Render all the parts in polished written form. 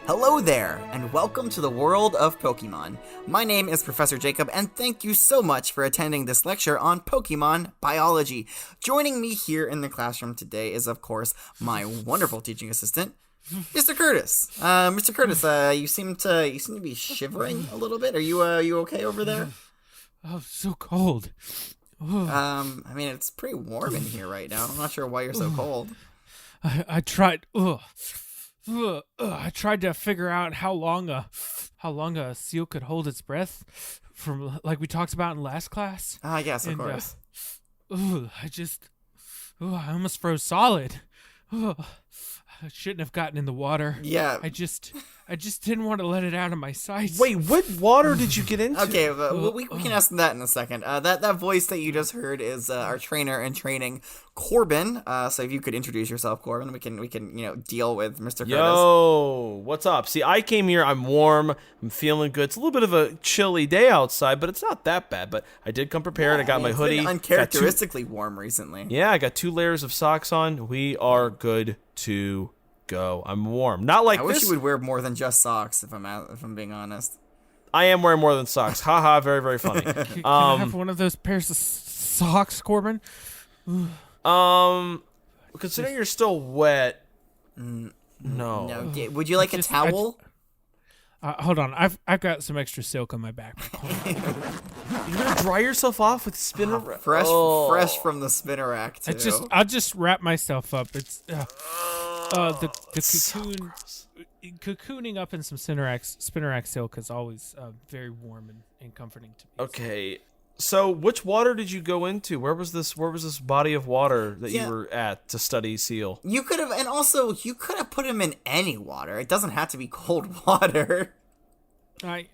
Hello there, and welcome to the world of Pokemon. My name is Professor Jacob, and thank you so much for attending this lecture on Pokemon biology. Joining me here in the classroom today is, of course, my wonderful teaching assistant, Mr. Curtis. Mr. Curtis, you seem to be shivering a little bit. Are you okay over there? Oh, so cold. I mean, it's pretty warm in here right now. I'm not sure why you're so cold. I tried. I tried to figure out how long a seal could hold its breath, from like we talked about in last class. Yes, of course. I almost froze solid. I shouldn't have gotten in the water. Yeah. I just didn't want to let it out of my sight. Wait, what water did you get into? Okay, we can ask that in a second. That voice that you just heard is our trainer in training, Corbin. So if you could introduce yourself, Corbin, we can deal with Mr. Curtis. Yo, what's up? See, I came here. I'm warm. I'm feeling good. It's a little bit of a chilly day outside, but it's not that bad. But I did come prepared. I got my hoodie. It's been uncharacteristically warm recently. Yeah, I got 2 layers of socks on. We are good to go. I'm warm. Not like I this. wish you would wear more than just socks. If I'm being honest. I am wearing more than socks. Haha, very, very funny. Can I have one of those pairs of socks, Corbin? Considering you're still wet, no. No. Would you like a towel? Hold on. I've got some extra silk on my back. You're gonna dry yourself off with spinner Fresh from the spinner rack too. I'll just wrap myself up. It's the cocoon. Cocooning up in some spinnerack silk is always very warm and comforting to me. Okay, so which water did you go into? Where was this body of water that you were at to study seal? You could have put him in any water. It doesn't have to be cold water. I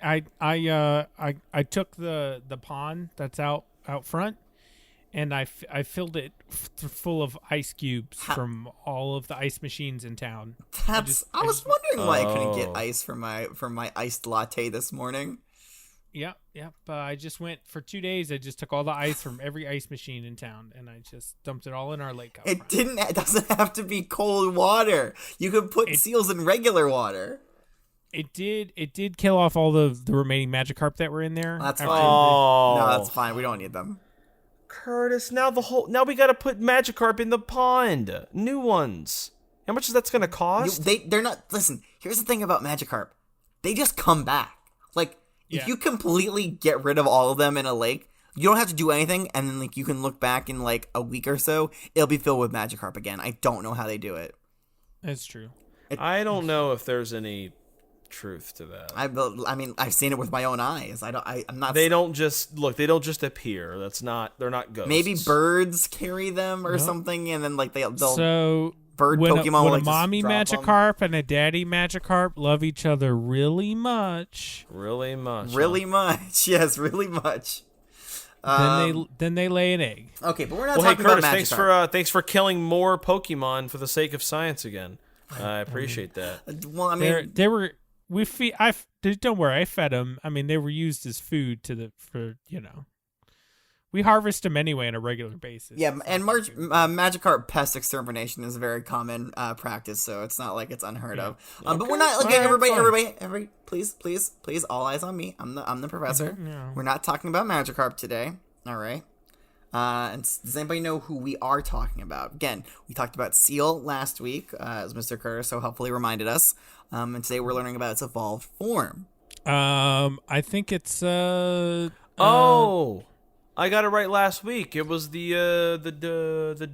took the pond that's out front, and I filled it full of ice cubes from all of the ice machines in town. I was wondering why I couldn't get ice for my iced latte this morning. Yep. I just went for 2 days. I just took all the ice from every ice machine in town, and I just dumped it all in our lake. It doesn't have to be cold water. You could put seals in regular water. It did kill off all the remaining Magikarp that were in there. That's fine. No, that's fine. We don't need them. Curtis, now we gotta put Magikarp in the pond. New ones. How much is that's gonna cost? They're not. Listen, here's the thing about Magikarp. They just come back. Like, if you completely get rid of all of them in a lake, you don't have to do anything, and then you can look back in a week or so, it'll be filled with Magikarp again. I don't know how they do it. That's true. I don't know if there's any truth to that. I mean, I've seen it with my own eyes. I'm not. They don't just appear. They're not ghosts. Maybe birds carry them or something, and then they'll. So bird when Pokemon a mommy Magikarp and a daddy Magikarp love each other really much. Really much. Really much. Yes, really much. Then they lay an egg. Okay, but we're not talking about Magikarp. Thanks for killing more Pokemon for the sake of science again. I appreciate that. Well, I mean, they were. Don't worry, I fed them. I mean, they were used as food we harvest them anyway on a regular basis. Yeah, and Magikarp pest extermination is a very common practice, so it's not like it's unheard of. But we're not. Okay, everybody, please, all eyes on me. I'm the professor. No. We're not talking about Magikarp today. All right. And does anybody know who we are talking about? Again, we talked about Seal last week, as Mr. Curtis so helpfully reminded us. And today we're learning about its evolved form. I think it's I got it right last week. It was the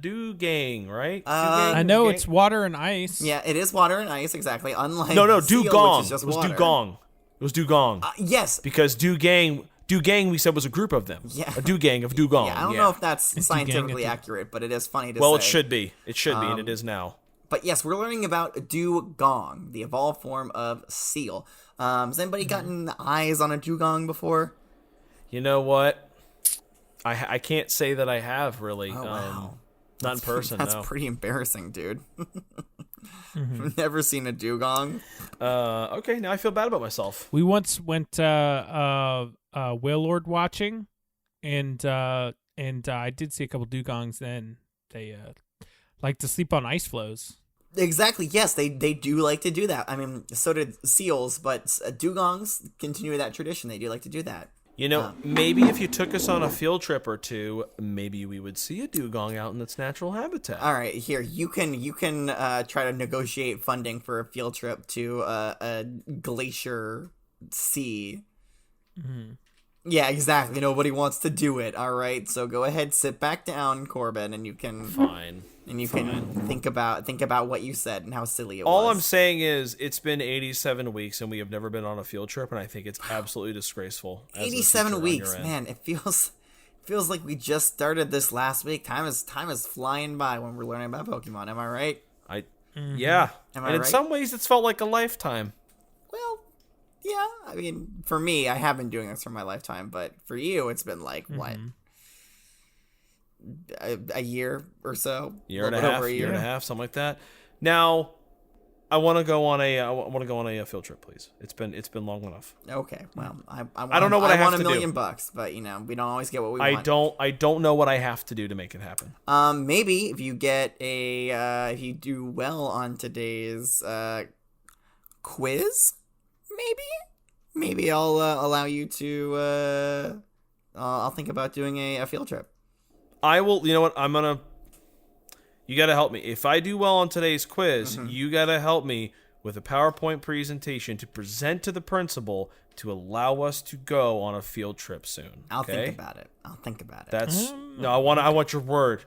Dewgong, right? I know it's water and ice. Yeah, it is water and ice, exactly. Unlike Dewgong. Which is just water. Dewgong. It was Dewgong. Yes. Because Dewgong we said was a group of them. Yeah. A Dewgong of Dewgong. Yeah, I don't know if that's scientifically accurate, but it is funny to say. Well, it should be. It should be, and it is now. But yes, we're learning about Dewgong, the evolved form of seal. Has anybody gotten eyes on a Dewgong before? You know what? I can't say that I have, really. Oh, wow. Not in person, That's pretty embarrassing, dude. I've never seen a Dewgong. Okay, now I feel bad about myself. We once went Wailord watching, and I did see a couple Dugongs then. They like to sleep on ice floes. Exactly. Yes, they do like to do that. I mean, so did seals, but dugongs continue that tradition. They do like to do that. You know, maybe if you took us on a field trip or two, maybe we would see a dugong out in its natural habitat. All right, here you can try to negotiate funding for a field trip to a glacier sea. Mm-hmm. Yeah, exactly. Nobody wants to do it. All right, so go ahead, sit back down, Corbin, and you can Fine. and you can think about what you said and how silly it All was. I'm saying is it's been 87 weeks and we have never been on a field trip, and I think it's absolutely disgraceful. as the 87 teacher on weeks, your end. man. It feels like we just started this last week. Time is flying by when we're learning about Pokemon. Am I right? Yeah. Am I And in right? some ways, it's felt like a lifetime. Well, yeah. I mean, for me, I have been doing this for my lifetime, but for you, it's been like what? A year or so? Year and a little bit half, over year and a half, something like that. Now, I want to go on a field trip, please. It's been long enough. Okay, well, I don't know what I have want to $1 do. million bucks, but we don't always get what we want. I don't know what I have to do to make it happen. Maybe if you get if you do well on today's quiz, maybe I'll allow you to I'll think about doing a field trip. I will. You know what? You got to help me. If I do well on today's quiz, you got to help me with a PowerPoint presentation to present to the principal to allow us to go on a field trip soon. I'll okay? think about it. That's no. I want your word.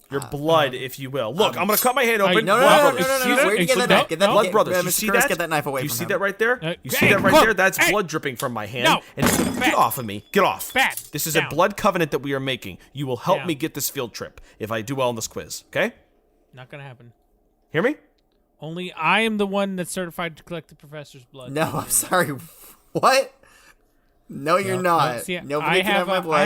Your blood, if you will. Look, I'm gonna cut my hand open. No, Blood no, brothers. Where did you get that knife? Get that Blood brothers. You Mr. see Curtis, that? get that knife away You from see him. that right there? You see hey, that right look, there? That's hey. blood dripping from my hand. No, And get bad. off of me. Get off. Bad. This is a Down. blood covenant that we are making. You will help Down. me get this field trip if I do well on this quiz. Okay? Not gonna happen. Hear me? Only I am the one that's certified to collect the professor's blood. No, I'm sorry. What? No, you're not. See, Nobody can have my blood.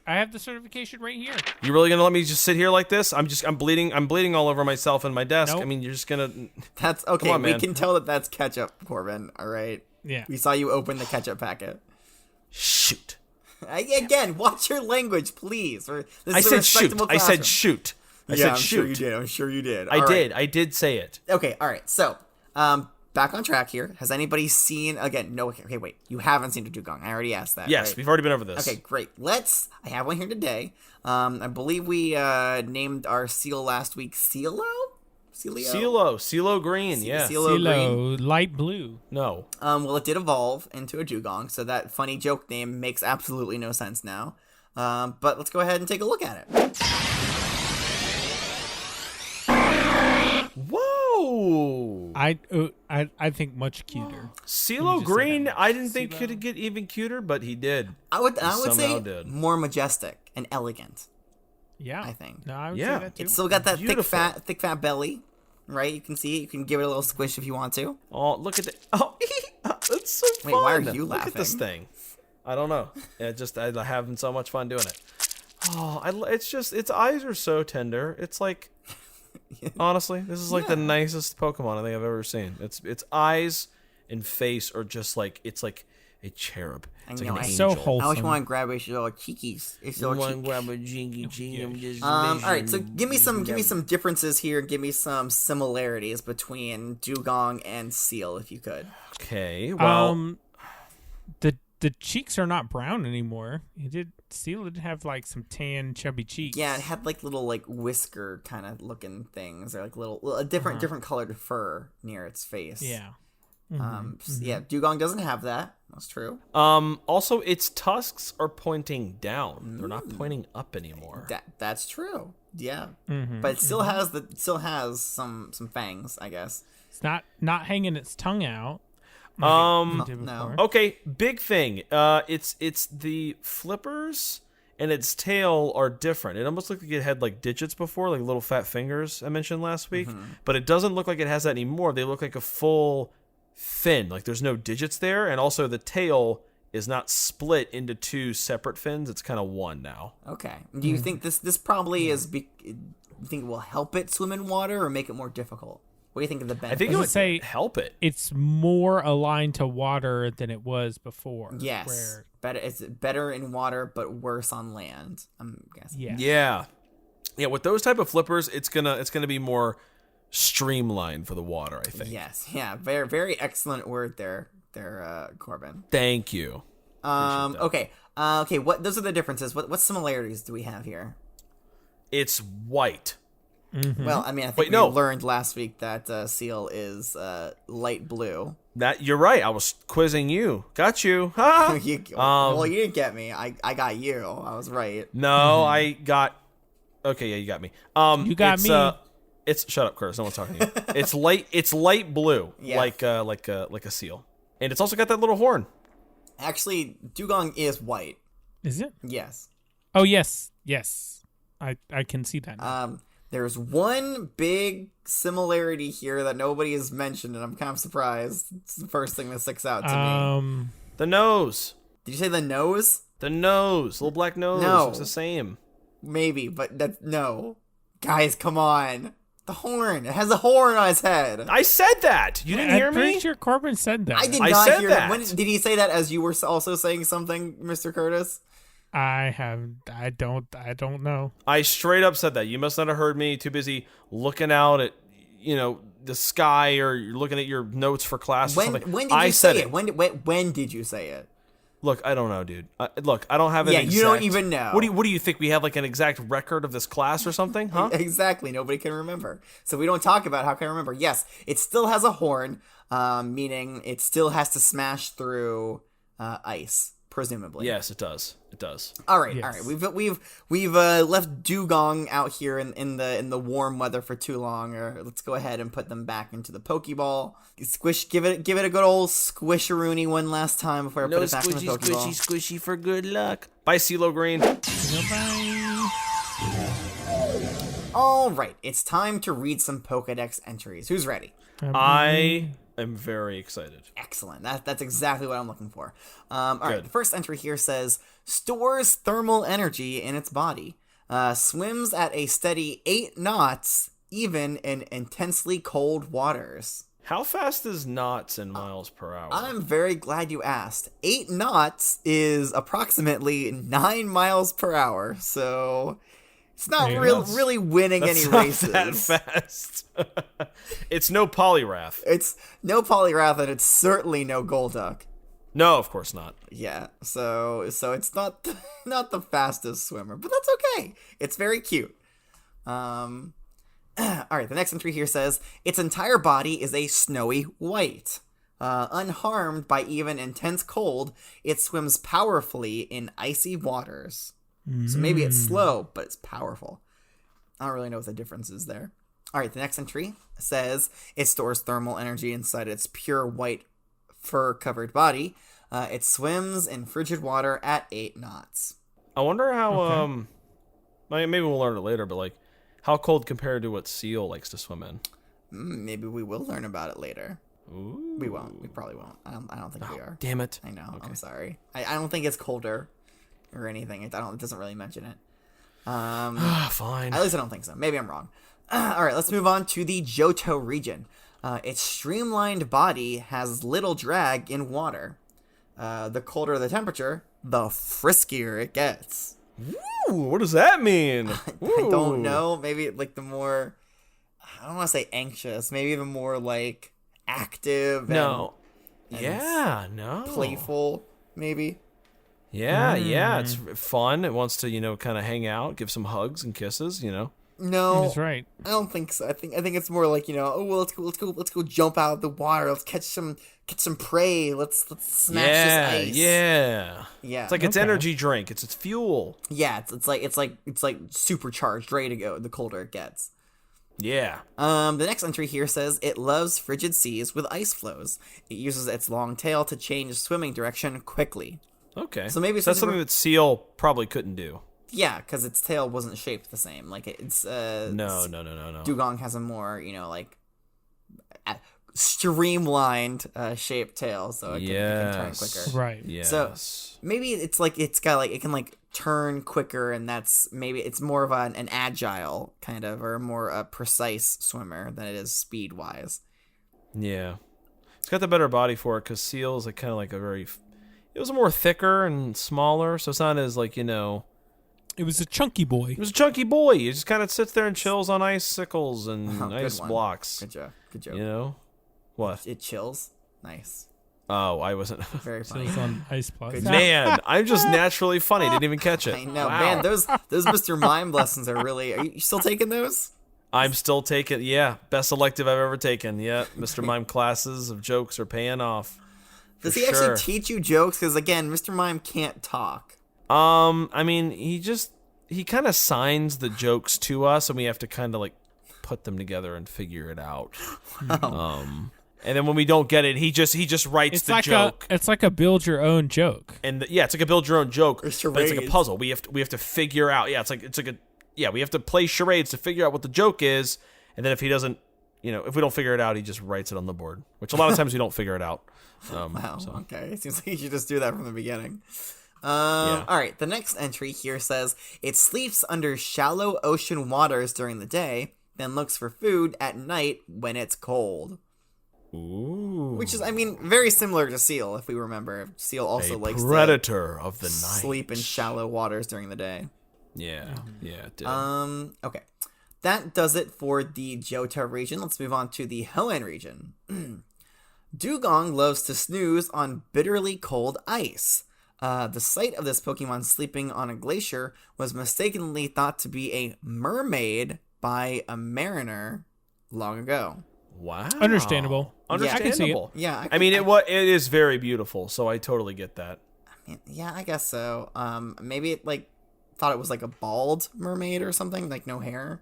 I have the certification right here. You really gonna let me just sit here like this? I'm bleeding all over myself and my desk. Nope. I mean, you're just gonna. That's okay. Come on, we man. can tell that's ketchup, Corbin. All right. Yeah. We saw you open the ketchup packet. Shoot. Again, watch your language, please. This I is a said shoot. respectable I classroom. said shoot. I Yeah, said I'm shoot. sure you did. I'm sure you did. I All did. right. I did say it. Okay. All right. So, back on track here. Has anybody seen again? No. Okay. Wait. You haven't seen a Dewgong. I already asked that. Yes, right? we've already been over this. Okay. Great. I have one here today. I believe we named our seal last week CeeLo. CeeLo Green, yeah. CeeLo Green. Silo, light blue. No. Well, it did evolve into a Dewgong, so that funny joke name makes absolutely no sense now. But let's go ahead and take a look at it. Whoa! I think much cuter. CeeLo just Green, say that. I didn't think CeeLo. could get even cuter, but he did. I would somehow say did. more majestic and elegant. Yeah, I think. No, I would Yeah. say that too. It's still got that Beautiful. thick fat belly, right? You can see it. You can give it a little squish if you want to. Oh, look at that. Oh, that's so fun. Wait, why are you Look at this laughing? thing. I don't know. I'm having so much fun doing it. Oh, its eyes are so tender. It's like, honestly, this is like the nicest Pokemon I think I've ever seen. Its eyes and face are just like, it's like a cherub. It's like know, an I- angel. So wholesome. I always want to grab his little cheekies. His little One cheek. grab a jingy jing. I'm just All right, so give me some differences here. Give me some similarities between Dewgong and Seal, if you could. Okay, well, The cheeks are not brown anymore. Seal did have like some tan, chubby cheeks. Yeah, it had like little like whisker kind of looking things, or like a different colored fur near its face. Yeah. Yeah, Dewgong doesn't have that. That's true. also its tusks are pointing down. They're not pointing up anymore. That's true. Yeah, but it still has some fangs, I guess. It's not hanging its tongue out. No. Okay, big thing. It's the flippers and its tail are different. It almost looked like it had like digits before, like little fat fingers I mentioned last week. But it doesn't look like it has that anymore. They look like a full fin. Like there's no digits there, and also the tail is not split into two separate fins. It's kind of one now. Okay. Do you think this probably is? You think it will help it swim in water or make it more difficult? What do you think of the benefit? I think it I would would say help it. It's more aligned to water than it was before. Yes. Where, Better. It's better in water, but worse on land. I'm guessing. yeah. Yeah. With those type of flippers, it's gonna be more streamlined for the water, I think. Yes, yeah, very very excellent word there, Corbin. Thank you. Okay, okay. What those are the differences? What similarities do we have here? It's white. Well, I mean, I think we learned last week that Seal is light blue. That you're right. I was quizzing you. Got you. Ha! Well, you didn't get me. I got you. I was right. No, I got. Okay, yeah, you got me. You got me. It's shut up, Curtis. No one's talking to you. It's light. It's light blue, Yeah. like a seal, and it's also got that little horn. Actually, Dewgong is white. Is it? Yes. Oh, yes. I can see that now. There's one big similarity here that nobody has mentioned, and I'm kind of surprised. It's the first thing that sticks out to me. The nose. Did you say the nose? The nose. Little black nose. No. Looks the same. Maybe, but no. Guys, come on. The horn. It has a horn on its head. I said that. You didn't hear I'm me? pretty sure Corbin said that. I did I not said hear that. When, did he say that as you were also saying something, Mr. Curtis? I don't know. I straight up said that. You must not have heard me. Too busy looking out at, the sky, or you're looking at your notes for class or something. When did you say it? When did you say it? Look, I don't know, dude. Look, I don't have an Yeah, exact... you don't even know. What do you think? We have like an exact record of this class or something, huh? Exactly. Nobody can remember. So we don't talk about how can I remember. Yes, it still has a horn, meaning it still has to smash through ice, presumably. Yes, it does. It does. All right, Yes. all right. We've left Dewgong out here in the warm weather for too long. Or let's go ahead and put them back into the Pokeball. Squish, give it a good old squisharoony one last time before I put it back in the Pokeball. squishy for good luck. Bye, CeeLo Green. Goodbye. All right, it's time to read some Pokedex entries. Who's ready? I am very excited. Excellent. That's exactly what I'm looking for. All right, Good. the first entry here says, stores thermal energy in its body. Swims at a steady 8 knots, even in intensely cold waters. How fast is knots in miles per hour? I'm very glad you asked. 8 knots is approximately 9 miles per hour, so it's not Yeah, really winning any races. That fast. It's no Poliwrath. It's no Poliwrath, and it's certainly no Golduck. No, of course not. Yeah, so it's not not the fastest swimmer, but that's okay. It's very cute. All right, the next entry here says its entire body is a snowy white. Unharmed by even intense cold, it swims powerfully in icy waters. So maybe it's slow, but it's powerful. I don't really know what the difference is there. All right, the next entry says it stores thermal energy inside its pure white fur-covered body. It swims in frigid water at 8 knots. I wonder how, maybe we'll learn it later, but like, how cold compared to what seal likes to swim in? Maybe we will learn about it later. Ooh. We won't. We probably won't. I don't think we are. Damn it. I know. Okay. I'm sorry. I don't think it's colder or anything. It doesn't really mention it. Fine. At least I don't think so. Maybe I'm wrong. All right, let's move on to the Johto region. Its streamlined body has little drag in water. The colder the temperature, the friskier it gets. Ooh, what does that mean? I don't know. Maybe like the more, I don't want to say anxious. Maybe the more like active. No. and Yeah, no. playful. Maybe. Yeah, yeah. It's fun. It wants to, kind of hang out, give some hugs and kisses, No, That's right. I don't think so. I think it's more like oh well, let's go jump out of the water. Let's catch some prey. Let's smash this ice. Yeah. Yeah. It's like its Okay. energy drink. It's its fuel. Yeah, it's like supercharged, ready to go. The colder it gets. Yeah. The next entry here says it loves frigid seas with ice flows. It uses its long tail to change swimming direction quickly. Okay. So maybe it's that's something something that seal probably couldn't do. Yeah, because its tail wasn't shaped the same. Like it's No. Dewgong has a more streamlined shaped tail, so it can turn quicker. Right. Yes. So maybe it's like it can turn quicker, and that's maybe it's more of an agile kind of or more precise swimmer than it is speed wise. Yeah. It's got the better body for it because seal is kind of like a very. It was more thicker and smaller, so it's not as It was a chunky boy. He was a chunky boy. He just kind of sits there and chills on icicles and Oh, good ice one. blocks. Good joke. Good joke. You know? What? It chills. Nice. Oh, I wasn't. Very So funny. it's on ice blocks. Good Man, I'm just naturally funny. Didn't even catch it. I know, Wow. man. Those Mr. Mime lessons are really. Are you still taking those? I'm still taking, best elective I've ever taken. Yeah, Mr. Mime classes of jokes are paying off. Does For he actually sure. teach you jokes? Because again, Mr. Mime can't talk. I mean, he kind of signs the jokes to us, and we have to kind of like put them together and figure it out. And then when we don't get it, he just writes It's the like joke. it's like a build your own joke. And it's like a build your own joke, Or but it's like a charades. puzzle. We have to figure out. We have to play charades to figure out what the joke is, and then if he doesn't, if we don't figure it out, he just writes it on the board. Which a lot of times we don't figure it out. Wow. So. Okay. It seems like you should just do that from the beginning. Yeah. All right. The next entry here says it sleeps under shallow ocean waters during the day, then looks for food at night when it's cold. Ooh, Which is, I mean, very similar to seal. If we remember, seal also a likes predator of the to night. sleep in shallow waters during the day. Yeah, it did. Okay. That does it for the Johto region. Let's move on to the Hoenn region. Dewgong loves to snooze on bitterly cold ice. The sight of this Pokemon sleeping on a glacier was mistakenly thought to be a mermaid by a mariner long ago. Wow. Understandable. Yeah, I can see it. Yeah, I mean, it is very beautiful, so I totally get that. Yeah, I guess so. Maybe it thought it was like a bald mermaid or something, like no hair.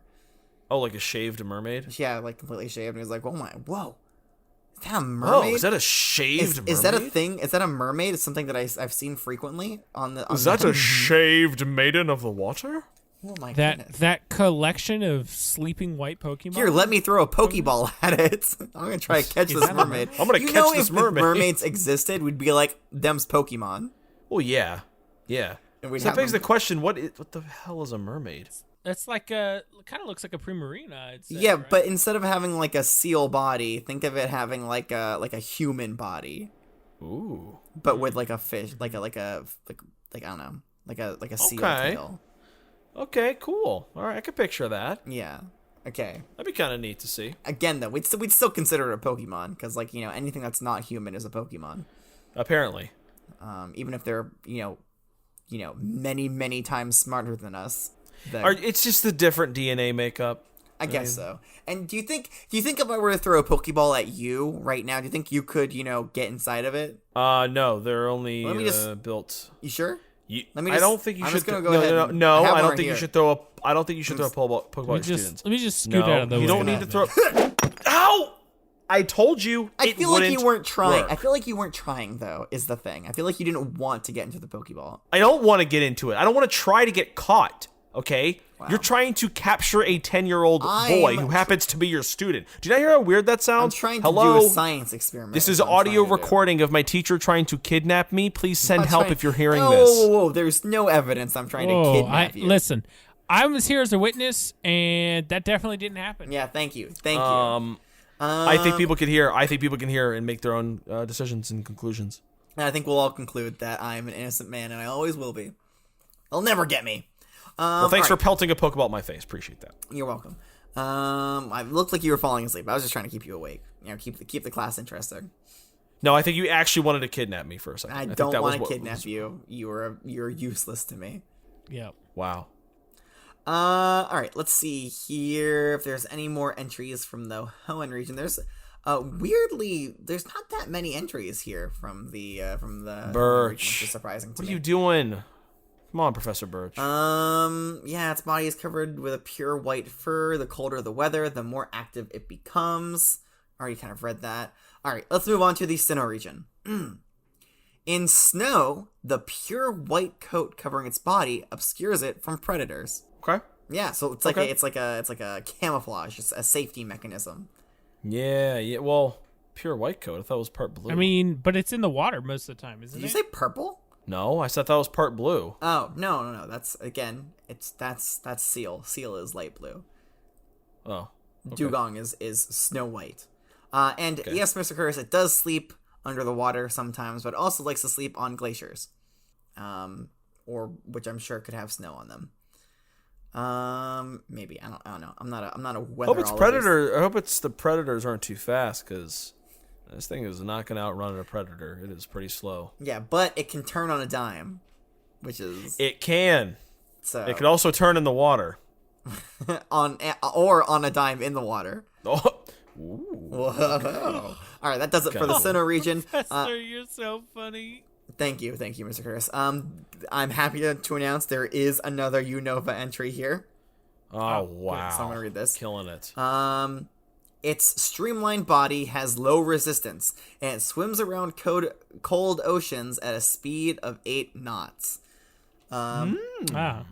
Oh, like a shaved mermaid? Yeah, like completely shaved. And he was like, whoa. Is that a Oh, mermaid? is that a shaved mermaid? Is that a thing? Is that a mermaid? It's something that I've seen frequently on the. Is that a shaved maiden of the water? Oh my goodness! That collection of sleeping white Pokemon. Here, let me throw a Pokeball at it. I'm gonna try to catch this mermaid. I'm gonna catch this mermaid. If mermaids existed, we'd be like them's Pokemon. Well, yeah. And we'd So that have begs the them- question: what the hell is a mermaid? That's like kind of looks like a Primarina. I'd say, Yeah, right? but instead of having like a seal body, think of it having like a human body, Ooh. but with like a fish, like I don't know, like a seal Okay. tail. Okay, cool. All right, I can picture that. Yeah. Okay. That'd be kind of neat to see. Again, though, we'd still consider it a Pokemon because, anything that's not human is a Pokemon. Apparently. Even if they're many times smarter than us. It's just the different DNA makeup. I guess so. And do you think if I were to throw a Pokeball at you right now, do you think you could get inside of it? No, they're only Let me just- built. You sure? I don't think you I'm should. just gonna go ahead. and- No, I have I one don't right think you here. should throw a. I don't think you should throw a Pokeball at students. let me just scoot No, out of the way. you don't need to throw. Ow! I told you. I feel like you weren't trying. work. I feel like you weren't trying, though. Is the thing? I feel like you didn't want to get into the Pokeball. I don't want to get into it. I don't want to try to get caught. Okay, Wow. you're trying to capture a 10-year-old boy who happens to be your student. Do you not hear how weird that I'm sounds? trying to Hello? do a science experiment. This is is what I'm audio trying to do. recording of my teacher trying to kidnap me. Please send I'm help trying- if you're hearing whoa, this. Whoa! There's no evidence I'm trying to Whoa, kidnap you. listen, I was here as a witness, and that definitely didn't happen. Yeah, thank you. I think people can hear. I think people can hear and make their own decisions and conclusions. And I think we'll all conclude that I'm an innocent man, and I always will be. They'll never get me. Well, thanks for alright. pelting a Pokeball at my face. Appreciate that. You're welcome. I looked like you were falling asleep. I was just trying to keep you awake. Keep the class interesting. No, I think you actually wanted to kidnap me for a second. I think don't that was want to what kidnap was- you. You're useless to me. Yeah. Wow. All right. Let's see here if there's any more entries from the Hoenn region. There's weirdly there's not that many entries here from the Hoenn Birch. region, which is surprising to What me. are you doing? Come on, Professor Birch. Yeah, its body is covered with a pure white fur. The colder the weather, the more active it becomes. Already kind of read that. All right, let's move on to the Sinnoh region. In snow, the pure white coat covering its body obscures it from predators. Okay. Yeah, so it's like Okay. it's like a camouflage, it's a safety mechanism. Yeah. Well, pure white coat. I thought it was part blue. I mean, but it's in the water most of the time, isn't Did you it? say purple? no, I thought that was part blue. Oh no. That's that's seal. Seal is light blue. Oh. Okay. Dewgong is snow white. And yes, Mr. Curtis, it does sleep under the water sometimes, but it also likes to sleep on glaciers, or which I'm sure could have snow on them. Maybe I don't know. I'm not a I hope weatherologist. it's predator. I hope it's the predators aren't too fast because this thing is not going to outrun a predator. It is pretty slow. Yeah, but it can turn on a dime, which is It can. so It can also turn in the water. on a dime in the water. Oh. Whoa! All right, that does it for the Cool. Sinnoh region. Professor, you're so funny. Thank you, Mr. Curtis. I'm happy to announce there is another Unova entry here. Oh, wow. So I'm gonna read this. Killing it. Its streamlined body has low resistance, and it swims around cold oceans at a speed of 8 knots. Ah,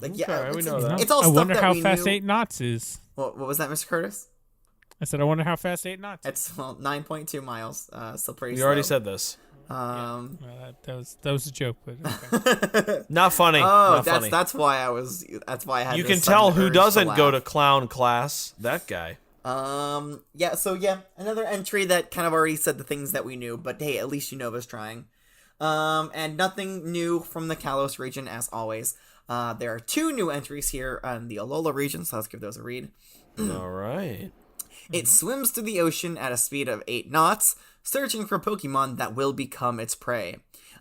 Like, Okay, yeah, we know that. It's all I stuff wonder that how we fast knew. 8 knots is. What was that, Mr. Curtis? I said, I wonder how fast 8 knots is. It's 9.2 miles. Still pretty. You already slow. said this. Well, that was a joke, but okay. Not funny. Oh, Not that's funny. that's why I was. That's why I had. You this can tell sudden who urge doesn't go to laugh. clown class. That guy. Yeah. So yeah, another entry that kind of already said the things that we knew, but hey, at least Unova's trying. And nothing new from the Kalos region as always. There are 2 new entries here on the Alola region, so let's give those a read. All right. It swims through the ocean at a speed of 8 knots, searching for Pokemon that will become its prey.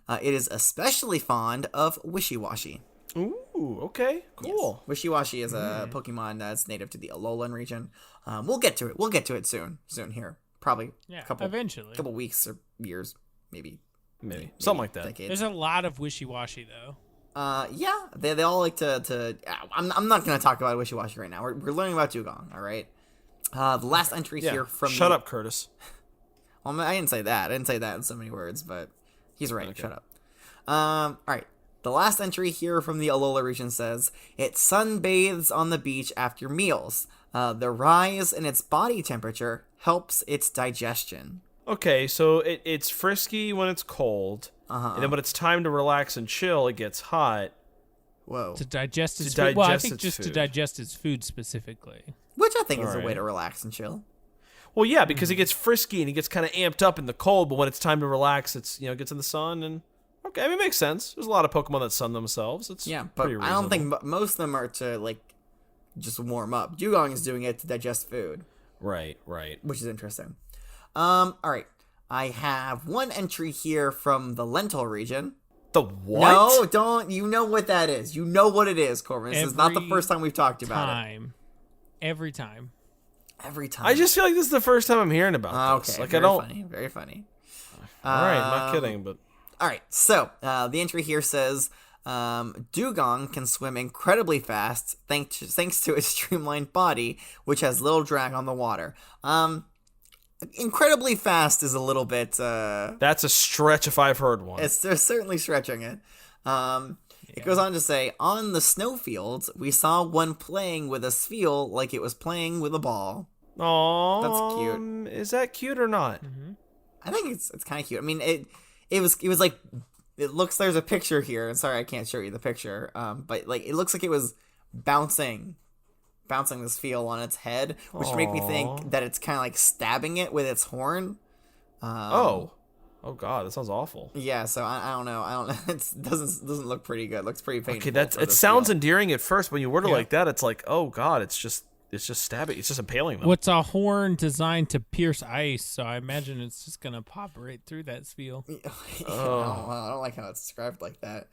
It is especially fond of Wishiwashi. Ooh, okay. Cool. Wishiwashi is a Pokemon that's native to the Alolan region. We'll get to it. We'll get to it soon here. Probably Yeah, a couple eventually. weeks or years, maybe. Maybe. Something like that. Decades. There's a lot of wishy-washy, though. Yeah, they all like to. I'm not gonna talk about Wishiwashi right now. We're learning about Dewgong. All right. The last entry Yeah. here from Shut up, Curtis. Well, I didn't say that. I didn't say that in so many words, but he's right. Okay. Shut up. All right. The last entry here from the Alola region says, it sunbathes on the beach after meals. The rise in its body temperature helps its digestion. Okay, so it's frisky when it's cold, and then when it's time to relax and chill, it gets hot. Whoa. To digest its To food. Well, I digest think its just to food. digest its food specifically. Which I think is a Alright. way to relax and chill. Well, yeah, because it gets frisky and it gets kind of amped up in the cold, but when it's time to relax, it's gets in the sun and okay, I mean, it makes sense. There's a lot of Pokemon that sun themselves. It's Yeah, but pretty I don't think reasonable. most of them are to, like, just warm up. Dewgong is doing it to digest food, Right. which is interesting. All right. I have one entry here from the Lentil region. The what? No, don't. You know what that is. You know what it is, Corbin. This is not the Every first time we've talked about Every time. it. Every time. I just feel like this is the first time I'm hearing about this. Okay. Like very I don't. funny. Very funny. All right, not kidding, but All right. So the entry here says Dewgong can swim incredibly fast thanks to its streamlined body, which has little drag on the water. Incredibly fast is a little bit. that's a stretch if I've heard one. They're certainly stretching it. It goes on to say, on the snowfields, we saw one playing with a spheal like it was playing with a ball. Aww, That's cute. Is that cute or not? I think it's kind of cute. I mean, it was like, it looks, there's a picture here, and sorry I can't show you the picture, but like it looks like it was bouncing this feel on its head, which made me think that it's kind of like stabbing it with its horn. Oh God, that sounds awful. Yeah, so I don't know. It doesn't look pretty good. It looks pretty painful. Okay, for it this sounds feel. endearing at first. When you word it Yeah. like that, it's like, oh God, it's just stabbing. It's just impaling them. What's a horn designed to pierce ice? So I imagine it's just gonna pop right through that spiel. I don't like how it's described like that.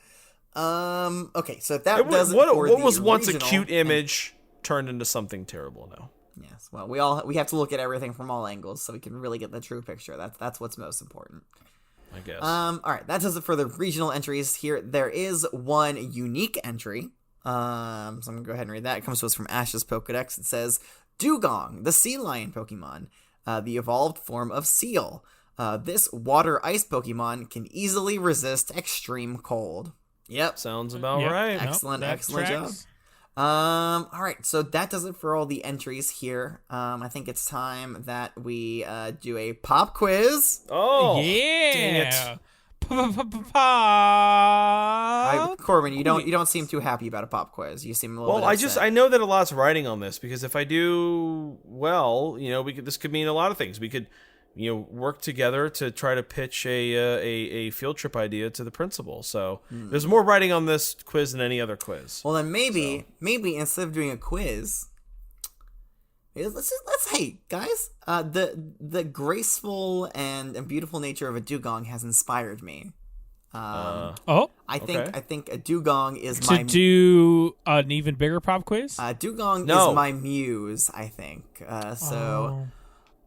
Okay, so that It does was, it what for the was once a regional cute and- image turned into something terrible now. Yes, well, we have to look at everything from all angles so we can really get the true picture. That's what's most important. I guess. All right, that does it for the regional entries here. There is one unique entry. So I'm gonna go ahead and read that. It comes to us from Ash's Pokedex. It says, Dewgong, the sea lion Pokemon, the evolved form of seal. This water ice Pokemon can easily resist extreme cold. Yep. Sounds about Yep. right. Nope, Excellent, that excellent job. tracks. All right, so that does it for all the entries here. I think it's time that we do a pop quiz. Oh, dang it. Yeah. Corbin, you don't seem too happy about a pop quiz. You seem a little. Well, bit upset. I know that a lot's riding on this because if I do well, this could mean a lot of things. We could work together to try to pitch a field trip idea to the principal. So there's more writing on this quiz than any other quiz. Well, then maybe instead of doing a quiz, hey guys, the graceful and beautiful nature of a dugong has inspired me. I think a dugong is to do an even bigger pop quiz. Dugong is my muse. I think so.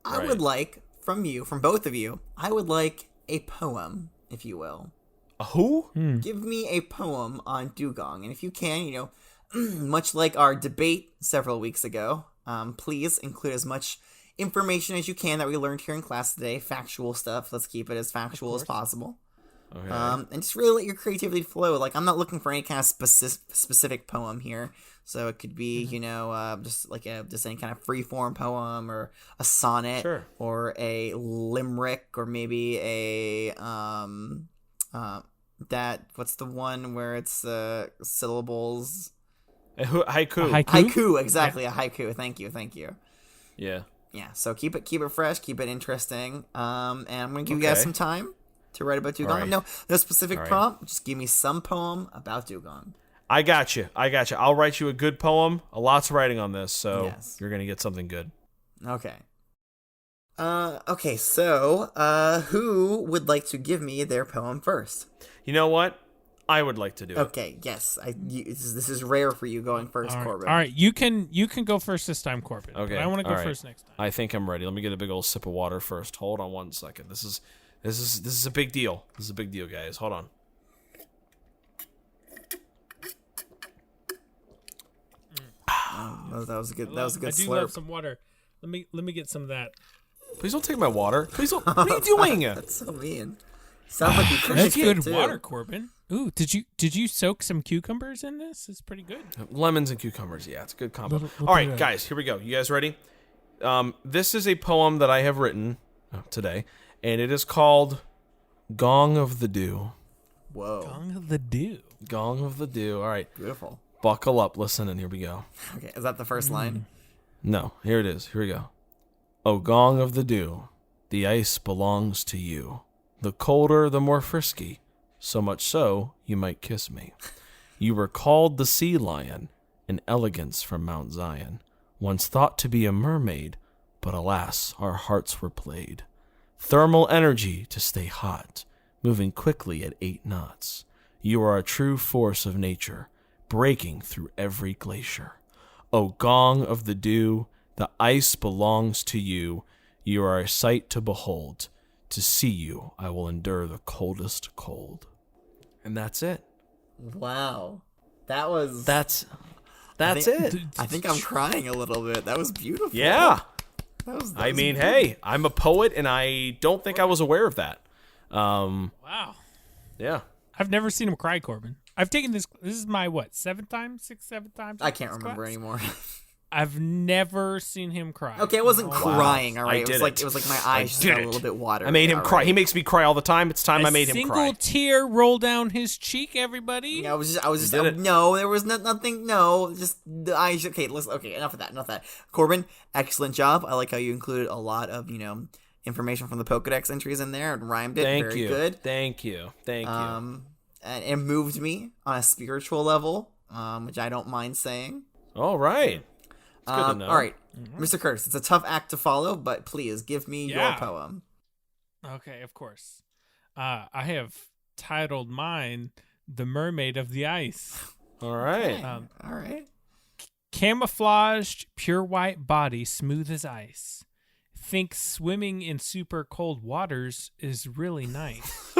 I would like from both of you. I would like a poem, if you will. A who? Give me a poem on Dewgong, and if you can, much like our debate several weeks ago, please include as much information as you can that we learned here in class today. Factual stuff. Let's keep it as factual as possible. Okay. And just really let your creativity flow. Like, I'm not looking for any kind of specific poem here. So it could be, just any kind of free-form poem or a sonnet or a limerick or maybe a, what's the one where it's syllables? Haiku. Haiku, exactly. A haiku. Thank you. Yeah. Yeah, so keep it fresh, keep it interesting. And I'm going to give you guys some time to write about Dewgong. Right. No specific prompt. Just give me some poem about Dewgong. I got you. I'll write you a good poem. A lot's writing on this, so you're going to get something good. Okay. So who would like to give me their poem first? You know what? I would like to do it. Okay, yes. This is rare for you going first, Corbin. All right, you can go first this time, Corbin. Okay. But I want to go first next time. I think I'm ready. Let me get a big old sip of water first. Hold on 1 second. This is a big deal. This is a big deal, guys. Hold on. That was a good slurp. I do love some water. Let me get some of that. Please don't take my water. Please don't. What are you doing? That's so mean. Sounds like you That's good too. water, Corbin. Ooh, did you soak some cucumbers in this? It's pretty good. Lemons and cucumbers. Yeah, it's a good combo. All right, guys, here we go. You guys ready? This is a poem that I have written today, and it is called "Gong of the Dew." Whoa. Gong of the Dew. Gong of the Dew. All right. Beautiful. Buckle up, listen, and here we go. Okay, is that the first line? No, here it is. Here we go. O gong of the dew, the ice belongs to you. The colder, the more frisky, so much so you might kiss me. You were called the sea lion, an elegance from Mount Zion, once thought to be a mermaid, but alas, our hearts were played. Thermal energy to stay hot, moving quickly at 8 knots. You are a true force of nature, breaking through every glacier. O gong of the dew, the ice belongs to you. You are a sight to behold. To see you, I will endure the coldest cold. And that's it. Wow. That's it. I think I'm crying a little bit. That was beautiful. Yeah. That was hey, I'm a poet, and I don't think I was aware of that. Wow. Yeah. I've never seen him cry, Corbin. I've taken this. This is my 7th time, 7th time. I can't remember anymore. I've never seen him cry. Okay, it wasn't crying. All right, it was like my eyes just got a little bit watery. I made him cry. Right. He makes me cry all the time. It's time I made him cry. A single tear rolled down his cheek. Everybody. I was just. No, there was nothing. No, just the eyes. Okay, listen. Okay, enough of that. Corbin, excellent job. I like how you included a lot of information from the Pokedex entries in there and rhymed it. Very good. Thank you. And it moved me on a spiritual level, which I don't mind saying. All right. It's good to know. All right, Mr. Curtis, it's a tough act to follow, but please give me your poem. Okay, of course. I have titled mine "The Mermaid of the Ice." All right. Okay. All right. Camouflaged, pure white body, smooth as ice. Think swimming in super cold waters is really nice.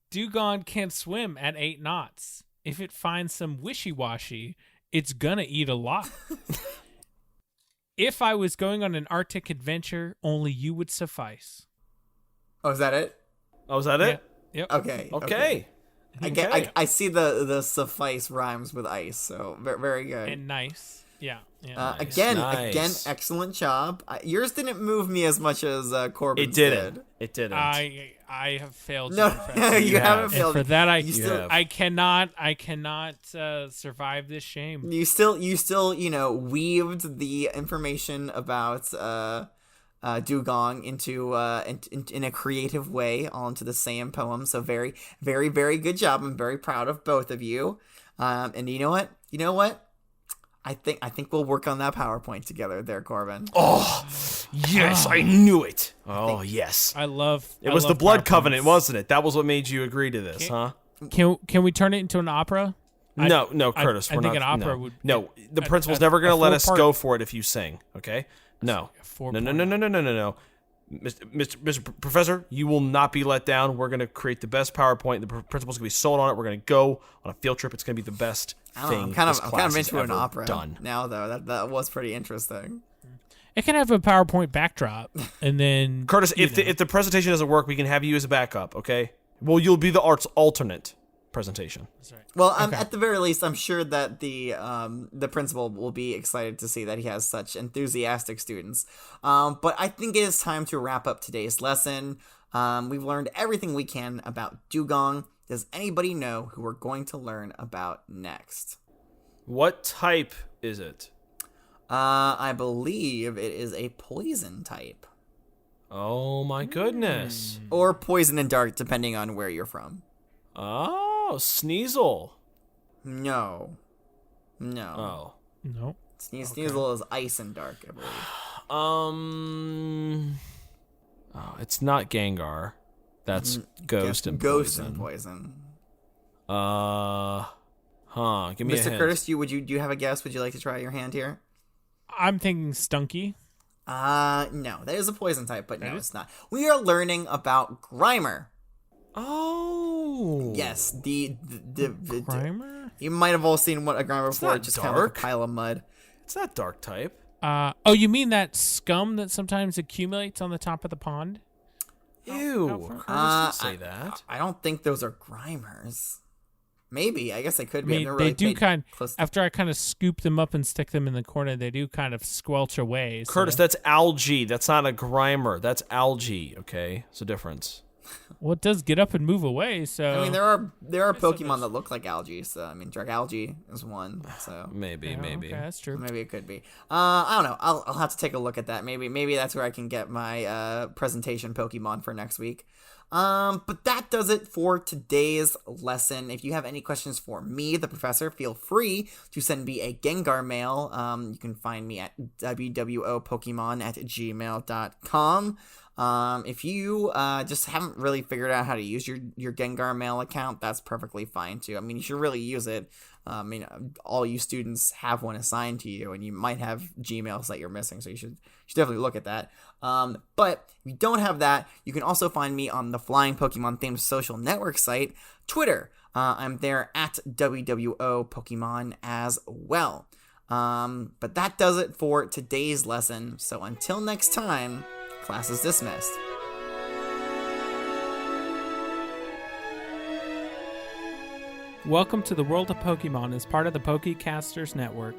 Dewgong can't swim at 8 knots. If it finds some wishy-washy, it's gonna eat a lot. If I was going on an Arctic adventure, only you would suffice. Oh, is that it? Oh, is that it? Yep. Okay. I see the suffice rhymes with ice, so very good. And nice. Yeah. Nice. Again, excellent job. Yours didn't move me as much as Corbin's did. It didn't. I have failed. No, you haven't failed. And for that, I cannot survive this shame. You still weaved the information about Dewgong into in a creative way, all into the same poem. So very, very, very good job. I'm very proud of both of you. And you know what? I think we'll work on that PowerPoint together there, Corbin. Oh, yes, I knew it. Oh, yes. I love it. Was the blood PowerPoints. covenant, wasn't it? That was what made you agree to this, huh? Can we turn it into an opera? No, Curtis. I we're think not, an opera no. would. No, the principal's never going to let us 4-part go for it if you sing. Okay? No. No. Mr. Professor, you will not be let down. We're going to create the best PowerPoint. The principal's going to be sold on it. We're going to go on a field trip. It's going to be the best thing. I'm kind of into an ever opera done. now, though. That was pretty interesting. It can have a PowerPoint backdrop, and then Curtis, if the presentation doesn't work, we can have you as a backup. Okay? Well, you'll be the arts alternate presentation. That's right. Well, at the very least, I'm sure that the principal will be excited to see that he has such enthusiastic students. But I think it is time to wrap up today's lesson. We've learned everything we can about Dewgong. Does anybody know who we're going to learn about next? What type is it? I believe it is a poison type. Oh my goodness. Or poison and dark, depending on where you're from. Oh, Sneasel. No. Oh. No. Sneasel is ice and dark, I believe. Oh, it's not Gengar. That's Ghost and Ghost Poison. and poison. Give me a Mr. hint. Curtis, do you have a guess? Would you like to try your hand here? I'm thinking Stunky. No, that is a poison type, but no, it's not. We are learning about Grimer. Oh. Yes, the Grimer? you might have all seen what a Grimer before. not It's just kind of like a dark. pile of mud. It's not dark type. Oh, you mean that scum that sometimes accumulates on the top of the pond? Ew. Curtis, Curtis didn't say that. I don't think those are Grimers. Maybe. I guess they could I be. I've mean, never they really do paid kind. close to- After I kind of scoop them up and stick them in the corner, they do kind of squelch away. So. Curtis, that's algae. That's not a Grimer. That's algae, okay? It's a difference. Well, it does get up and move away. So I mean, there are Pokemon that look like algae. So I mean, Dark Algae is one. So Maybe. Okay, that's true. maybe it could be. I don't know. I'll have to take a look at that. Maybe that's where I can get my presentation Pokemon for next week. But that does it for today's lesson. If you have any questions for me, the professor, feel free to send me a Gengar mail. You can find me at wwopokemon@gmail.com. If you just haven't really figured out how to use your Gengar mail account, that's perfectly fine too. I mean, you should really use it. I mean, all you students have one assigned to you, and you might have Gmails that you're missing, so you should definitely look at that. But if you don't have that, you can also find me on the Flying Pokemon themed social network site, Twitter. I'm there at WWOPokemon as well. But that does it for today's lesson. So until next time, class is dismissed. Welcome to the World of Pokemon as part of the Pokecasters Network.